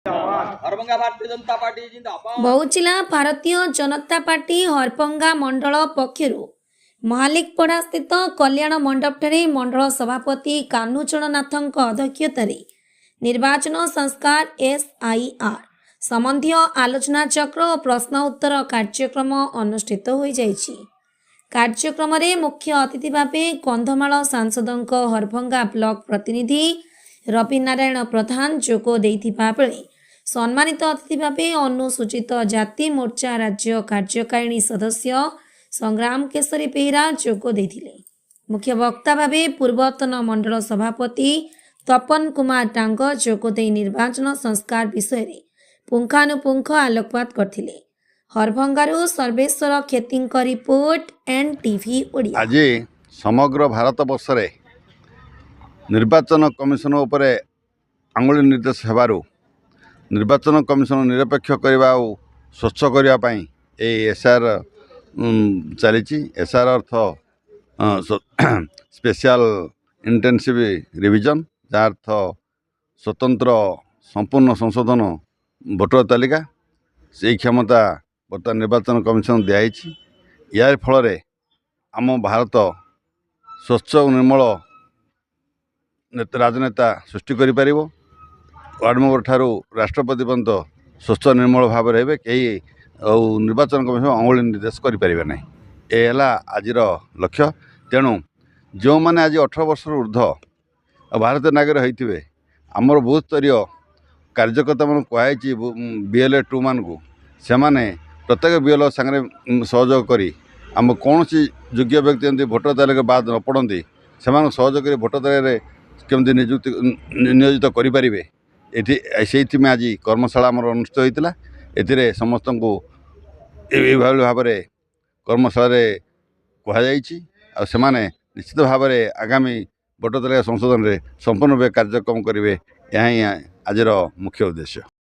Harbhanga Bharatiya Janata party जिंदाबाद। बहुचिला Bharatiya Janata party हरपंगा मंडल पक्षर महालिकपड़ा स्थित कल्याण मंडपठारे मंडल सभापति कान्हूचरण नाथों अध्यक्षतार निर्वाचन संस्कार SIR संबंधी आलोचना चक्र और प्रश्न उत्तर कार्यक्रम अनुष्ठित हो जाइछि। कार्यक्रम रे मुख्य अतिथि भावे कंधमाल सांसदों हरभंगा ब्लॉक प्रतिनिधि रवि नारायण प्रधान जोग देइथिबा बेले सम्मानित अतिथि भावे अनुसूचित जाति मोर्चा राज्य कार्यकारिणी सदस्य संग्राम केशरी बेहरा जोग देथिले। मुख्य वक्ता भावे पूर्वतन मंडल सभापति तपन कुमार टांग जोग दे निर्वाचन संस्कार विषय रे पुंखानुपुंख आलोकपात करथिले। हरभंगारू सर्वेश्वर खेतींक रिपोर्ट NTV ओडिया। आज समग्र भारत वर्ष रे निर्वाचन कमिशन उपरे आंगुली निर्देश हेबारू निर्वाचन कमिशन निरपेक्ष करने और स्वच्छ करने SR चली। SR अर्थ स्पेशल इंटेंसिव रिविजन जार अर्थ स्वतंत्र संपूर्ण संशोधन भोटर तालिका से क्षमता बर्तमान निर्वाचन कमिशन दिखाई। यार फल आम भारत स्वच्छ और निर्मल राजनेता सृष्टि कर वार्ड मेंबर ठारू राष्ट्रपति पर्यंत स्वच्छ निर्मल भाव रहे कई निर्वाचन कमिशन अंगुली निर्देश करें ना। यह आज लक्ष्य। तेणु जो मैंने आज 18 वर्ष ऊर्ध भारतीय नागरिक होते आमर बूथ स्तरीय कार्यकर्ता मन कहुई BLA 2 मान को से प्रत्येक BLO सागर सहयोग करी आम कौन सी योग्य व्यक्ति जमी भोटर तालिका बाद न पड़ती से सहयोग कर भोटर तालिका केमती नियोजित करें से आज कर्मशाला आमर अनुष्ठित होता। ए समस्त को भाव में कर्मशाला कहुई से निश्चित भाव में आगामी भोटर तालिका संशोधन में संपूर्ण भाव कार्यक्रम करेंगे। यह आज मुख्य उद्देश्य।